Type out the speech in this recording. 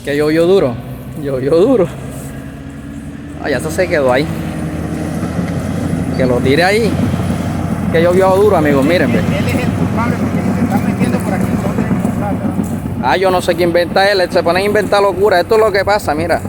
Que llovió duro. Llovió duro. Ah, ya se quedó ahí. Que lo tire ahí. Que llovió duro, amigos. Miren, ve. Él es el culpable porque se están metiendo por aquí. Ah, yo no sé qué inventa él. Él se pone a inventar locura. Esto es lo que pasa, mira.